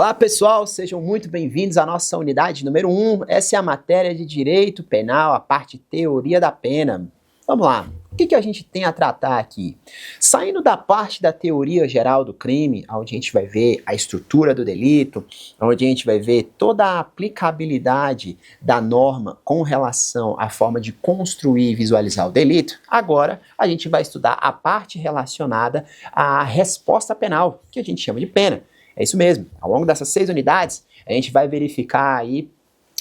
Olá pessoal, sejam muito bem-vindos à nossa unidade número 1. Essa é a matéria de Direito Penal, a parte Teoria da Pena. Vamos lá, o que a gente tem a tratar aqui? Saindo da parte da teoria geral do crime, onde a gente vai ver a estrutura do delito, onde a gente vai ver toda a aplicabilidade da norma com relação à forma de construir e visualizar o delito, agora a gente vai estudar a parte relacionada à resposta penal, que a gente chama de pena. É isso mesmo, ao longo dessas 6 unidades, a gente vai verificar aí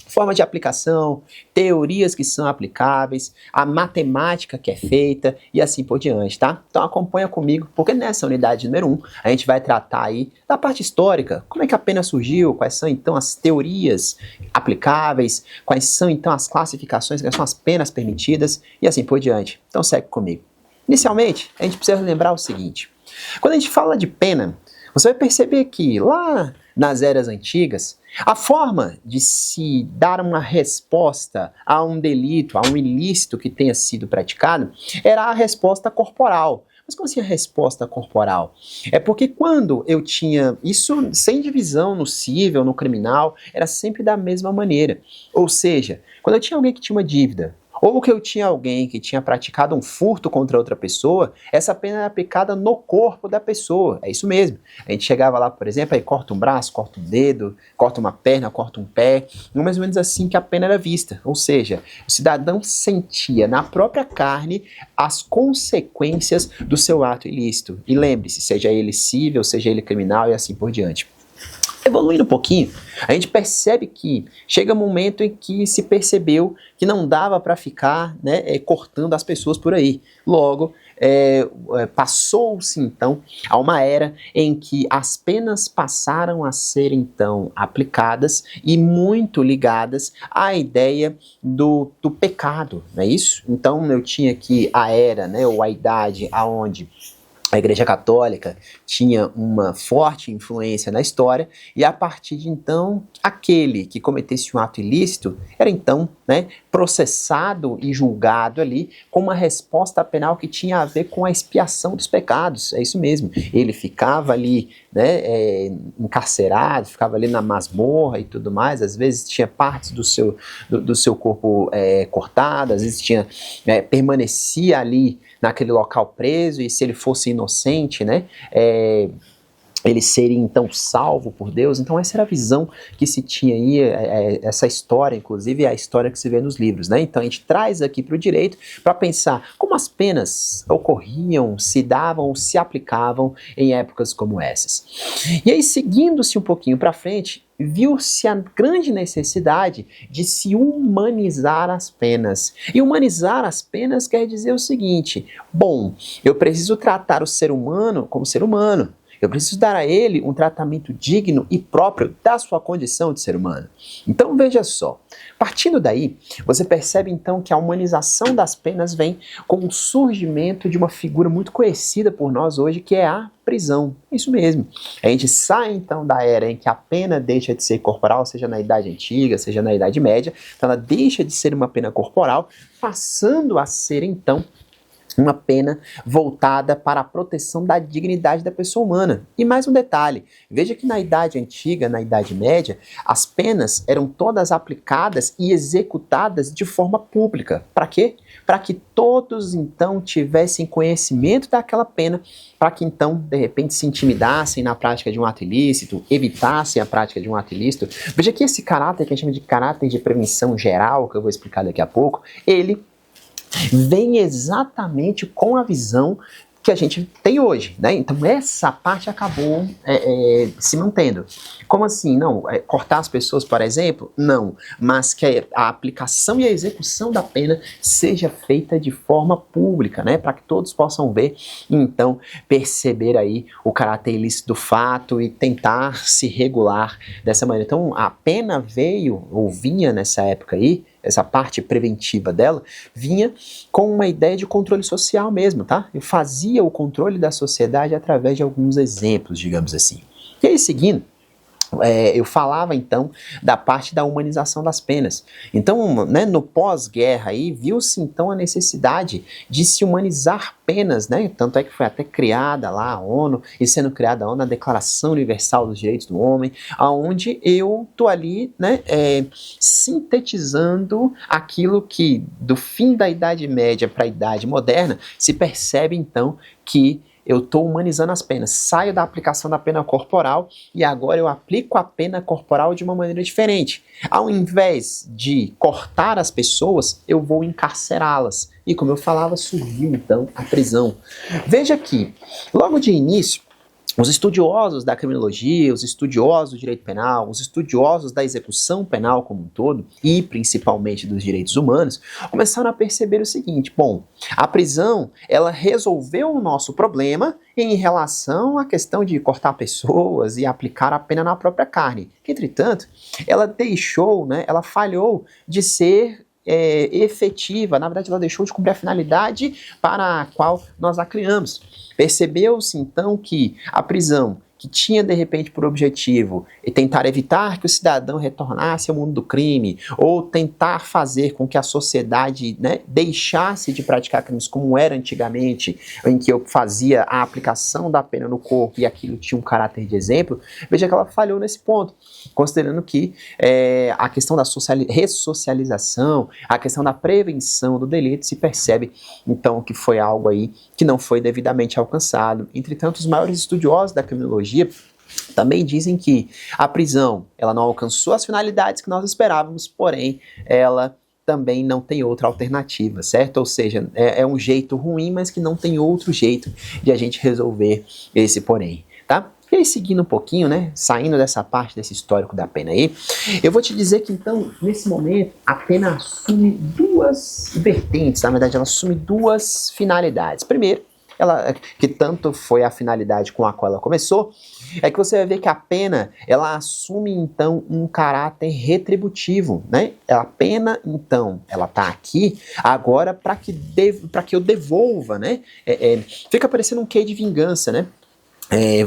forma de aplicação, teorias que são aplicáveis, a matemática que é feita e assim por diante, tá? Então acompanha comigo, porque nessa unidade número 1, a gente vai tratar aí da parte histórica, como é que a pena surgiu, quais são então as teorias aplicáveis, quais são então as classificações, quais são as penas permitidas e assim por diante. Então segue comigo. Inicialmente, a gente precisa lembrar o seguinte, quando a gente fala de pena, você vai perceber que lá nas eras antigas, a forma de se dar uma resposta a um delito, a um ilícito que tenha sido praticado, era a resposta corporal. Mas como assim a resposta corporal? É porque quando eu tinha isso sem divisão no cível, no criminal, era sempre da mesma maneira. Ou seja, quando eu tinha alguém que tinha uma dívida, ou que eu tinha alguém que tinha praticado um furto contra outra pessoa, essa pena era aplicada no corpo da pessoa. É isso mesmo. A gente chegava lá, por exemplo, aí corta um braço, corta um dedo, corta uma perna, corta um pé. Mais ou menos assim que a pena era vista. Ou seja, o cidadão sentia na própria carne as consequências do seu ato ilícito. E lembre-se, seja ele cível, seja ele criminal e assim por diante. Evoluindo um pouquinho, a gente percebe que chega um momento em que se percebeu que não dava para ficar cortando as pessoas por aí. Logo, passou-se então a uma era em que as penas passaram a ser então aplicadas e muito ligadas à ideia do pecado, não é isso? Então eu tinha aqui a era, ou a idade aonde a Igreja Católica tinha uma forte influência na história e a partir de então, aquele que cometesse um ato ilícito era então processado e julgado ali com uma resposta penal que tinha a ver com a expiação dos pecados, é isso mesmo. Ele ficava ali encarcerado, ficava ali na masmorra e tudo mais, às vezes tinha partes do seu corpo cortadas, às vezes permanecia ali naquele local preso, e se ele fosse inocente, ele seria então salvo por Deus. Então essa era a visão que se tinha aí, essa história inclusive é a história que se vê nos livros, Então a gente traz aqui para o direito para pensar como as penas ocorriam, se davam, se aplicavam em épocas como essas. E aí, seguindo-se um pouquinho para frente, viu-se a grande necessidade de se humanizar as penas. E humanizar as penas quer dizer o seguinte: bom, eu preciso tratar o ser humano como ser humano. Eu preciso dar a ele um tratamento digno e próprio da sua condição de ser humano. Então veja só, partindo daí, você percebe então que a humanização das penas vem com o surgimento de uma figura muito conhecida por nós hoje, que é a prisão. Isso mesmo. A gente sai então da era em que a pena deixa de ser corporal, seja na Idade Antiga, seja na Idade Média, então ela deixa de ser uma pena corporal, passando a ser então uma pena voltada para a proteção da dignidade da pessoa humana. E mais um detalhe, veja que na Idade Antiga, na Idade Média, as penas eram todas aplicadas e executadas de forma pública. Para quê? Para que todos então tivessem conhecimento daquela pena, para que então, de repente, se intimidassem na prática de um ato ilícito, evitassem a prática de um ato ilícito. Veja que esse caráter, que a gente chama de caráter de prevenção geral, que eu vou explicar daqui a pouco, ele vem exatamente com a visão que a gente tem hoje, Então essa parte acabou se mantendo. Como assim? Não, cortar as pessoas, por exemplo? Não, mas que a aplicação e a execução da pena seja feita de forma pública, Para que todos possam ver e então perceber aí o caráter ilícito do fato e tentar se regular dessa maneira. Então a pena veio, ou vinha nessa época aí, essa parte preventiva dela, vinha com uma ideia de controle social mesmo, Eu fazia o controle da sociedade através de alguns exemplos, digamos assim. E aí, seguindo, eu falava então da parte da humanização das penas. Então, né, no pós-guerra aí viu-se então a necessidade de se humanizar penas, né? Tanto é que foi até criada lá a ONU, e sendo criada a ONU, a Declaração Universal dos Direitos do Homem, aonde eu tô ali, né, sintetizando aquilo que do fim da Idade Média para a Idade Moderna se percebe então que eu estou humanizando as penas, saio da aplicação da pena corporal e agora eu aplico a pena corporal de uma maneira diferente. Ao invés de cortar as pessoas, eu vou encarcerá-las. E como eu falava, surgiu então a prisão. Veja que, logo de início, os estudiosos da criminologia, os estudiosos do direito penal, os estudiosos da execução penal como um todo, e principalmente dos direitos humanos, começaram a perceber o seguinte: bom, a prisão, ela resolveu o nosso problema em relação à questão de cortar pessoas e aplicar a pena na própria carne. Entretanto, ela deixou, né, ela falhou de ser efetiva, na verdade ela deixou de cumprir a finalidade para a qual nós a criamos. Percebeu-se então que a prisão, que tinha de repente por objetivo tentar evitar que o cidadão retornasse ao mundo do crime, ou tentar fazer com que a sociedade, né, deixasse de praticar crimes como era antigamente, em que eu fazia a aplicação da pena no corpo e aquilo tinha um caráter de exemplo, veja que ela falhou nesse ponto, considerando que a questão da ressocialização, a questão da prevenção do delito, se percebe então que foi algo aí que não foi devidamente alcançado. Entretanto, os maiores estudiosos da criminologia também dizem que a prisão, ela não alcançou as finalidades que nós esperávamos, porém, ela também não tem outra alternativa, certo? Ou seja, é um jeito ruim, mas que não tem outro jeito de a gente resolver esse porém, tá? E aí, seguindo um pouquinho, né, saindo dessa parte desse histórico da pena aí, eu vou te dizer que então, nesse momento, a pena assume duas vertentes, na verdade ela assume duas finalidades. Primeiro, que tanto foi a finalidade com a qual ela começou, é que você vai ver que a pena, ela assume então um caráter retributivo, né? A pena, então, ela tá aqui agora para que eu devolva, né? Fica parecendo um quê de vingança, né?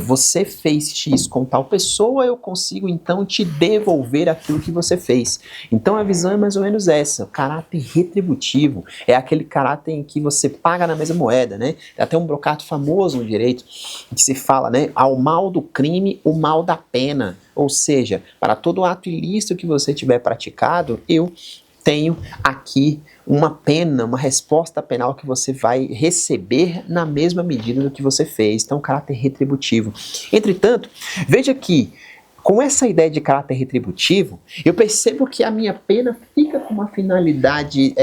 Você fez X com tal pessoa, eu consigo então te devolver aquilo que você fez. Então a visão é mais ou menos essa, o caráter retributivo, é aquele caráter em que você paga na mesma moeda, né? Tem até um brocato famoso no direito, que se fala, né, ao mal do crime, o mal da pena. Ou seja, para todo ato ilícito que você tiver praticado, eu tenho aqui uma pena, uma resposta penal que você vai receber na mesma medida do que você fez. Então, caráter retributivo. Entretanto, veja que, com essa ideia de caráter retributivo, eu percebo que a minha pena fica com uma finalidade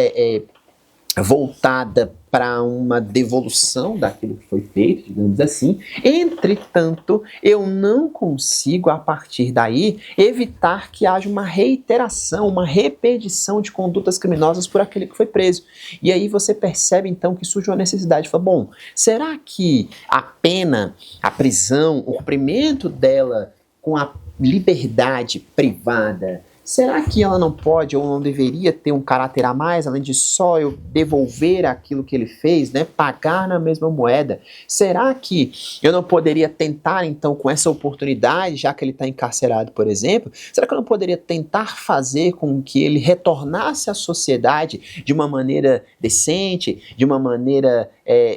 voltada para uma devolução daquilo que foi feito, digamos assim. Entretanto, eu não consigo, a partir daí, evitar que haja uma reiteração, uma repetição de condutas criminosas por aquele que foi preso. E aí você percebe, então, que surge uma necessidade. Fala, bom, será que a pena, a prisão, o cumprimento dela com a liberdade privada, será que ela não pode ou não deveria ter um caráter a mais, além de só eu devolver aquilo que ele fez, né? Pagar na mesma moeda? Será que eu não poderia tentar, então, com essa oportunidade, já que ele está encarcerado, por exemplo, será que eu não poderia tentar fazer com que ele retornasse à sociedade de uma maneira decente, de uma maneira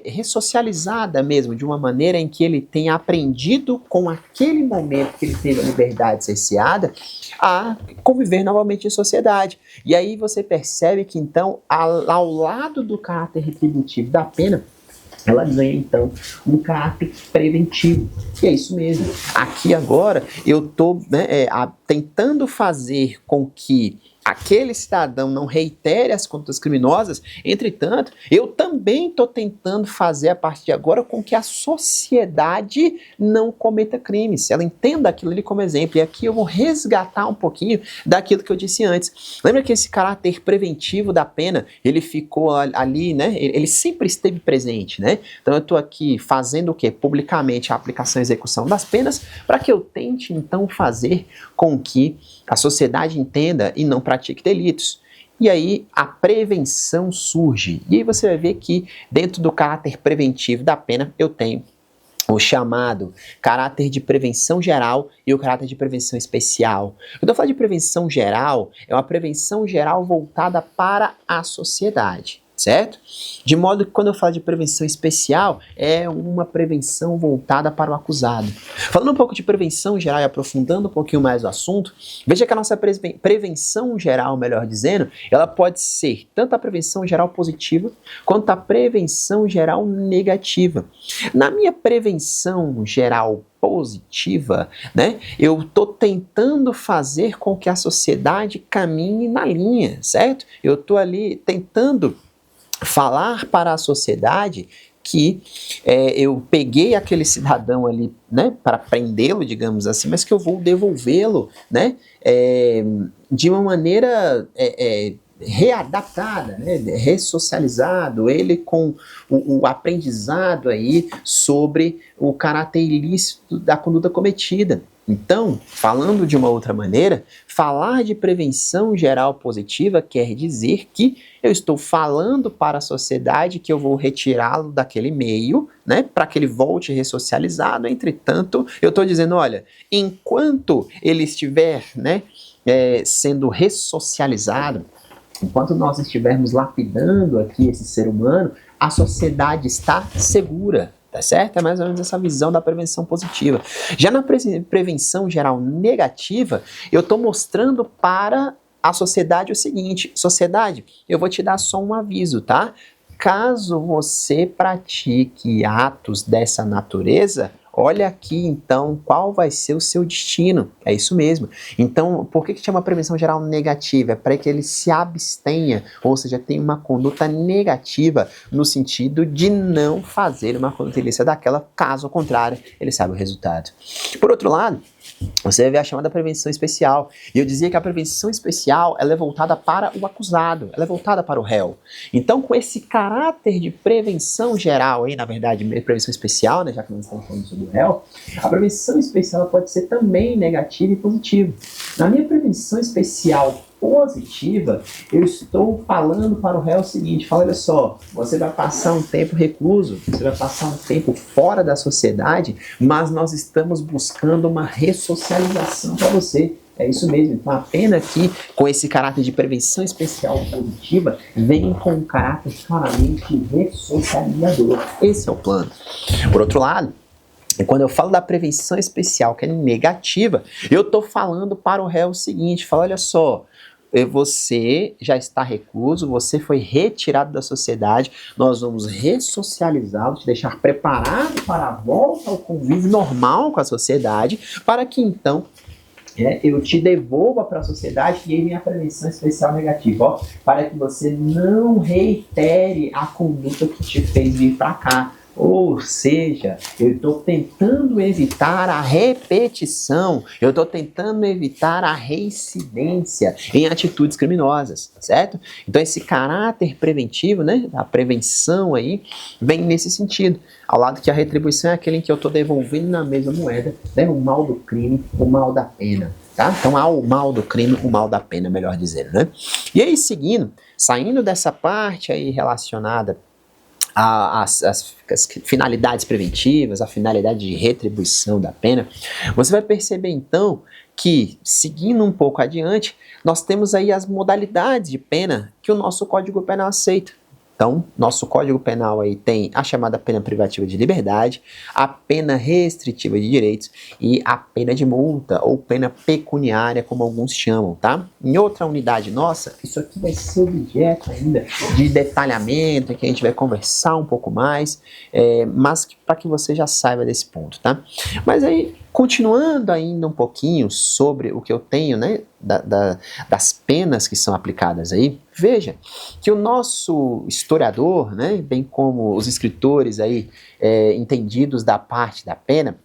ressocializada mesmo, de uma maneira em que ele tenha aprendido com aquele momento que ele teve a liberdade cerceada a conviver novamente em sociedade. E aí você percebe que então, ao lado do caráter retributivo da pena, ela ganha então um caráter preventivo. E é isso mesmo. Aqui agora eu estou tentando fazer com que aquele cidadão não reitere as condutas criminosas. Entretanto, eu também estou tentando fazer a partir de agora com que a sociedade não cometa crimes. Ela entenda aquilo ali como exemplo. E aqui eu vou resgatar um pouquinho daquilo que eu disse antes. Lembra que esse caráter preventivo da pena, ele ficou ali, né? Ele sempre esteve presente, né? Então eu estou aqui fazendo o quê? Publicamente a aplicação e execução das penas para que eu tente então fazer com que a sociedade entenda e não pratique delitos. E aí a prevenção surge. E aí você vai ver que dentro do caráter preventivo da pena eu tenho o chamado caráter de prevenção geral e o caráter de prevenção especial. Quando eu falo de prevenção geral, é uma prevenção geral voltada para a sociedade, certo? De modo que quando eu falo de prevenção especial, é uma prevenção voltada para o acusado. Falando um pouco de prevenção geral e aprofundando um pouquinho mais o assunto, veja que a nossa prevenção geral, melhor dizendo, ela pode ser tanto a prevenção geral positiva, quanto a prevenção geral negativa. Na minha prevenção geral positiva, né, eu estou tentando fazer com que a sociedade caminhe na linha, certo? Eu estou ali tentando falar para a sociedade que eu peguei aquele cidadão ali, né, para prendê-lo, digamos assim, mas que eu vou devolvê-lo, né, de uma maneira readaptada, né, ressocializado, ele com o aprendizado aí sobre o caráter ilícito da conduta cometida. Então, falando de uma outra maneira, falar de prevenção geral positiva quer dizer que eu estou falando para a sociedade que eu vou retirá-lo daquele meio, né, para que ele volte ressocializado. Entretanto, eu estou dizendo, olha, enquanto ele estiver, né, sendo ressocializado, enquanto nós estivermos lapidando aqui esse ser humano, a sociedade está segura. Tá certo? É mais ou menos essa visão da prevenção positiva. Já na prevenção geral negativa, eu estou mostrando para a sociedade o seguinte: sociedade, eu vou te dar só um aviso, tá? Caso você pratique atos dessa natureza, olha aqui então qual vai ser o seu destino. É isso mesmo. Então, por que chama prevenção geral negativa? É para que ele se abstenha, ou seja, tenha uma conduta negativa no sentido de não fazer uma conduta ilícita daquela, caso contrário, ele sabe o resultado. Por outro lado, você vai ver a chamada prevenção especial. E eu dizia que a prevenção especial ela é voltada para o acusado, ela é voltada para o réu. Então, com esse caráter de prevenção geral, aí, na verdade, prevenção especial, né, já que nós estamos falando sobre o réu, a prevenção especial pode ser também negativa e positiva. Na minha prevenção especial positiva, eu estou falando para o réu o seguinte: fala, olha só, você vai passar um tempo recluso, você vai passar um tempo fora da sociedade, mas nós estamos buscando uma ressocialização para você. É isso mesmo. Então a pena aqui, com esse caráter de prevenção especial positiva, vem com um caráter claramente ressocializador. Esse é o plano. Por outro lado, quando eu falo da prevenção especial, que é negativa, eu estou falando para o réu o seguinte: fala, olha só, você já está recluso, você foi retirado da sociedade, nós vamos ressocializá-lo, te deixar preparado para a volta ao convívio normal com a sociedade, para que então eu te devolva para a sociedade. E aí vem a prevenção especial negativa, ó, para que você não reitere a conduta que te fez vir para cá. Ou seja, eu estou tentando evitar a repetição, eu estou tentando evitar a reincidência em atitudes criminosas, certo? Então esse caráter preventivo, né, a prevenção aí, vem nesse sentido. Ao lado que a retribuição é aquele em que eu estou devolvendo na mesma moeda, né, o mal do crime, o mal da pena. Tá? Então há o mal do crime, o mal da pena, melhor dizendo, né? E aí seguindo, saindo dessa parte aí relacionada as finalidades preventivas, a finalidade de retribuição da pena, você vai perceber então que, seguindo um pouco adiante, nós temos aí as modalidades de pena que o nosso Código Penal aceita. Então, nosso Código Penal aí tem a chamada pena privativa de liberdade, a pena restritiva de direitos e a pena de multa ou pena pecuniária, como alguns chamam, tá? Em outra unidade nossa, isso aqui vai ser objeto ainda de detalhamento, que a gente vai conversar um pouco mais, mas para que você já saiba desse ponto, tá? Mas aí, continuando ainda um pouquinho sobre o que eu tenho, né, das penas que são aplicadas aí, veja que o nosso historiador, né, bem como os escritores aí, entendidos da parte da pena,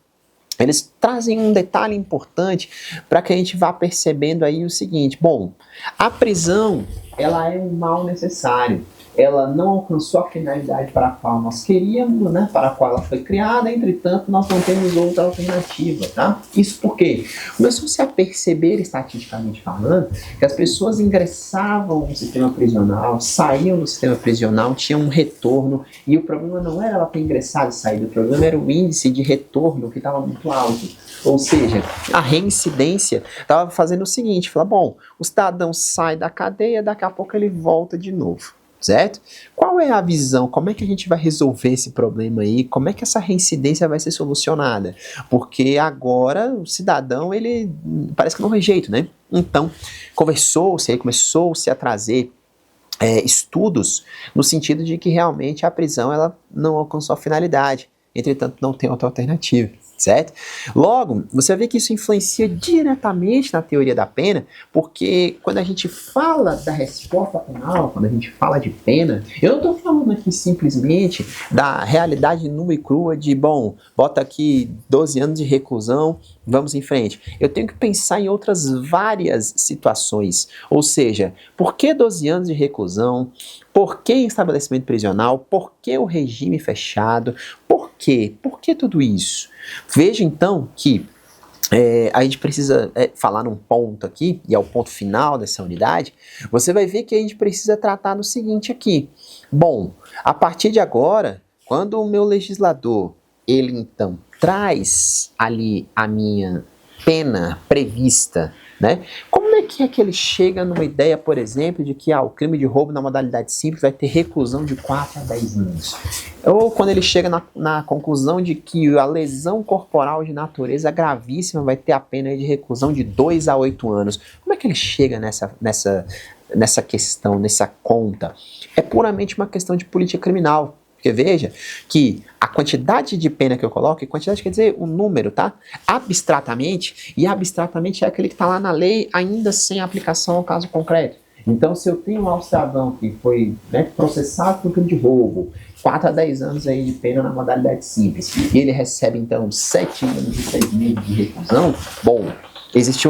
eles trazem um detalhe importante para que a gente vá percebendo aí o seguinte: bom, a prisão ela é um mal necessário. Ela não alcançou a finalidade para a qual nós queríamos, né, para a qual ela foi criada, entretanto, nós não temos outra alternativa, tá? Isso porque começou-se a perceber, estatisticamente falando, que as pessoas ingressavam no sistema prisional, saíam do sistema prisional, tinham um retorno, e o problema não era ela ter ingressado e saído, o problema era o índice de retorno que estava muito alto. Ou seja, a reincidência estava fazendo o seguinte, fala, bom, o cidadão sai da cadeia, daqui a pouco ele volta de novo. Certo? Qual é a visão? Como é que a gente vai resolver esse problema aí? Como é que essa reincidência vai ser solucionada? Porque agora o cidadão, ele parece que não tem jeito, né? Então, começou-se a trazer estudos no sentido de que realmente a prisão ela não alcançou a finalidade. Entretanto, não tem outra alternativa. Certo? Logo, você vê que isso influencia diretamente na teoria da pena, porque quando a gente fala da resposta penal, quando a gente fala de pena, eu não estou falando aqui simplesmente da realidade nua e crua de, bom, bota aqui 12 anos de reclusão, vamos em frente. Eu tenho que pensar em outras várias situações, ou seja, por que 12 anos de reclusão? Por que estabelecimento prisional? Por que o regime fechado? Por quê? Por que tudo isso? Veja então que a gente precisa falar num ponto aqui, e é o ponto final dessa unidade, você vai ver que a gente precisa tratar do seguinte aqui. Bom, a partir de agora, quando o meu legislador, ele então traz ali a minha pena prevista, né? Como é que ele chega numa ideia, por exemplo, de que o crime de roubo na modalidade simples vai ter reclusão de 4 a 10 anos? Ou quando ele chega na conclusão de que a lesão corporal de natureza gravíssima vai ter a pena de reclusão de 2 a 8 anos? Como é que ele chega nessa questão, nessa conta? É puramente uma questão de política criminal. Porque veja que a quantidade de pena que eu coloco, e quantidade quer dizer o número, tá? Abstratamente, e abstratamente é aquele que está lá na lei ainda sem aplicação ao caso concreto. Então, se eu tenho um cidadão que foi processado por crime de roubo, 4 a 10 anos aí de pena na modalidade simples, e ele recebe então 7 anos e 6 meses de reclusão, bom, existe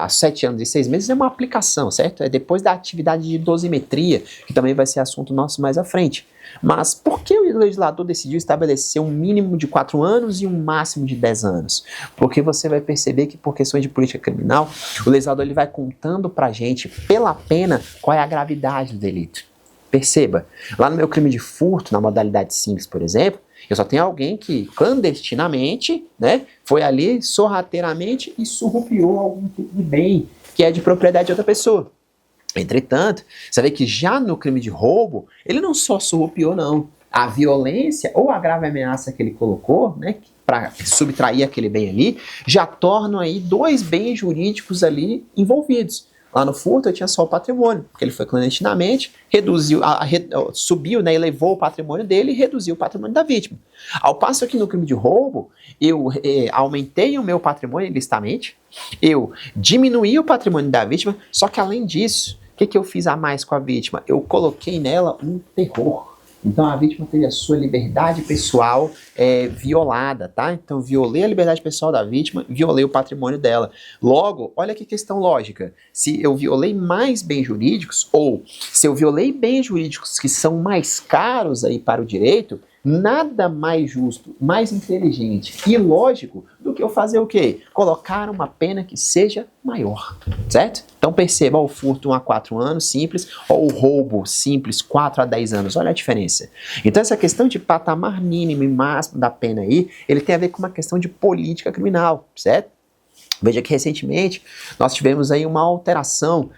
7 anos e 6 meses é uma aplicação, certo? É depois da atividade de dosimetria, que também vai ser assunto nosso mais à frente. Mas por que o legislador decidiu estabelecer um mínimo de 4 anos e um máximo de 10 anos? Porque você vai perceber que por questões de política criminal, o legislador ele vai contando pra gente, pela pena, qual é a gravidade do delito. Perceba, lá no meu crime de furto, na modalidade simples, por exemplo, eu só tenho alguém que clandestinamente, né, foi ali sorrateiramente e surrupiou algum tipo de bem que é de propriedade de outra pessoa. Entretanto, você vê que já no crime de roubo, ele não só surrupiou, não. A violência ou a grave ameaça que ele colocou, né, para subtrair aquele bem ali, já tornam aí 2 bens jurídicos ali envolvidos. Lá no furto eu tinha só o patrimônio, porque ele foi clandestinamente, subiu, né, elevou o patrimônio dele e reduziu o patrimônio da vítima. Ao passo que no crime de roubo, eu aumentei o meu patrimônio ilicitamente, eu diminuí o patrimônio da vítima, só que além disso, o que eu fiz a mais com a vítima? Eu coloquei nela um terror. Então a vítima teve a sua liberdade pessoal violada, tá? Então violei a liberdade pessoal da vítima, violei o patrimônio dela. Logo, olha que questão lógica. Se eu violei mais bens jurídicos, ou se eu violei bens jurídicos que são mais caros aí para o direito, nada mais justo, mais inteligente e lógico do que eu fazer o quê? Colocar uma pena que seja maior, certo? Então perceba, o furto 1 a 4 anos, simples, ou o roubo simples, 4 a 10 anos, olha a diferença. Então essa questão de patamar mínimo e máximo da pena aí, ele tem a ver com uma questão de política criminal, certo? Veja que recentemente nós tivemos aí uma alteração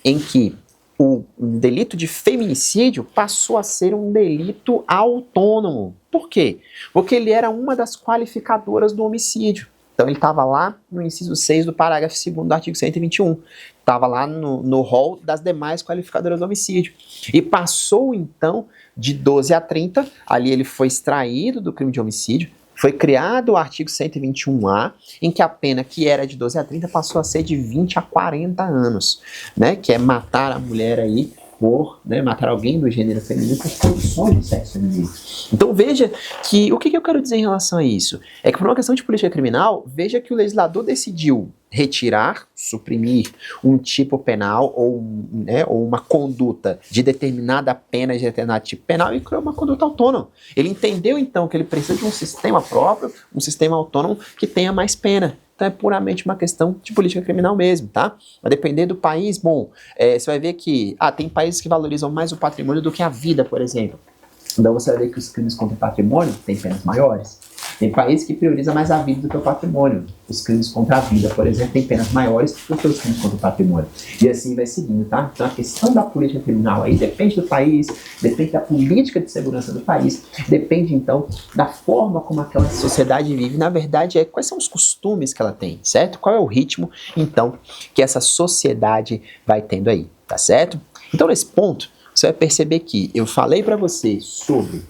em que o delito de feminicídio passou a ser um delito autônomo. Por quê? Porque ele era uma das qualificadoras do homicídio. Então ele estava lá no inciso 6 do parágrafo 2º do artigo 121. Estava lá no rol das demais qualificadoras do homicídio. E passou então de 12 a 30, ali ele foi extraído do crime de homicídio, foi criado o artigo 121A, em que a pena que era de 12 a 30 passou a ser de 20 a 40 anos, né? Que é matar a mulher aí por, né, matar alguém do gênero feminino por condições de sexo feminino. Então veja que, o que eu quero dizer em relação a isso? É que por uma questão de política criminal, veja que o legislador decidiu retirar, suprimir um tipo penal ou, né, ou uma conduta de determinada pena, de determinado tipo penal, e criou uma conduta autônoma. Ele entendeu, então, que ele precisa de um sistema próprio, um sistema autônomo que tenha mais pena. Então é puramente uma questão de política criminal mesmo, tá? Vai depender do país. Bom, você vai ver que tem países que valorizam mais o patrimônio do que a vida, por exemplo. Então você vai ver que os crimes contra o patrimônio têm penas maiores. Tem países que priorizam mais a vida do que o patrimônio. Os crimes contra a vida, por exemplo, têm penas maiores do que os crimes contra o patrimônio. E assim vai seguindo, tá? Então a questão da política criminal aí depende do país, depende da política de segurança do país, depende então da forma como aquela sociedade vive. Na verdade, quais são os costumes que ela tem, certo? Qual é o ritmo, então, que essa sociedade vai tendo aí, tá certo? Então, nesse ponto, você vai perceber que eu falei para você sobre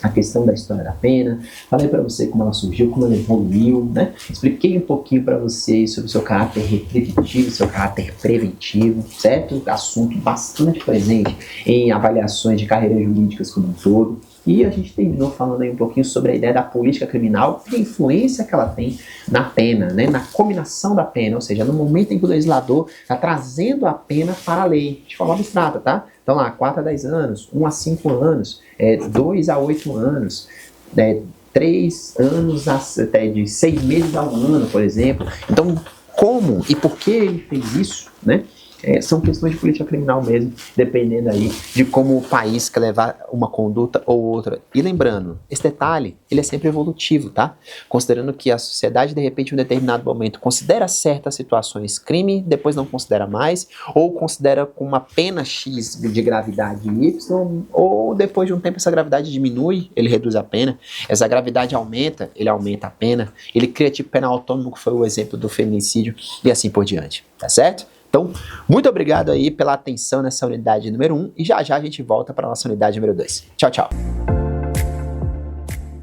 a questão da história da pena, falei para você como ela surgiu, como ela evoluiu, né? Expliquei um pouquinho para você sobre o seu caráter retributivo, seu caráter preventivo, certo? Assunto bastante presente em avaliações de carreiras jurídicas como um todo. E a gente terminou falando aí um pouquinho sobre a ideia da política criminal e a influência que ela tem na pena, né? Na combinação da pena, ou seja, no momento em que o legislador está trazendo a pena para a lei, de forma abstrata, tá? Então lá, 4 a 10 anos, 1 a 5 anos, 2 a 8 anos, 3 anos, até de 6 meses a 1 ano, por exemplo. Então, como e por que ele fez isso, né? São questões de política criminal mesmo, dependendo aí de como o país quer levar uma conduta ou outra. E lembrando, esse detalhe, ele é sempre evolutivo, tá? Considerando que a sociedade, de repente, em um determinado momento, considera certas situações crime, depois não considera mais, ou considera com uma pena X de gravidade Y, ou depois de um tempo essa gravidade diminui, ele reduz a pena, essa gravidade aumenta, ele aumenta a pena, ele cria tipo penal autônomo, que foi o exemplo do feminicídio, e assim por diante, tá certo? Então, muito obrigado aí pela atenção nessa unidade número 1 e já já a gente volta para a nossa unidade número 2. Tchau, tchau!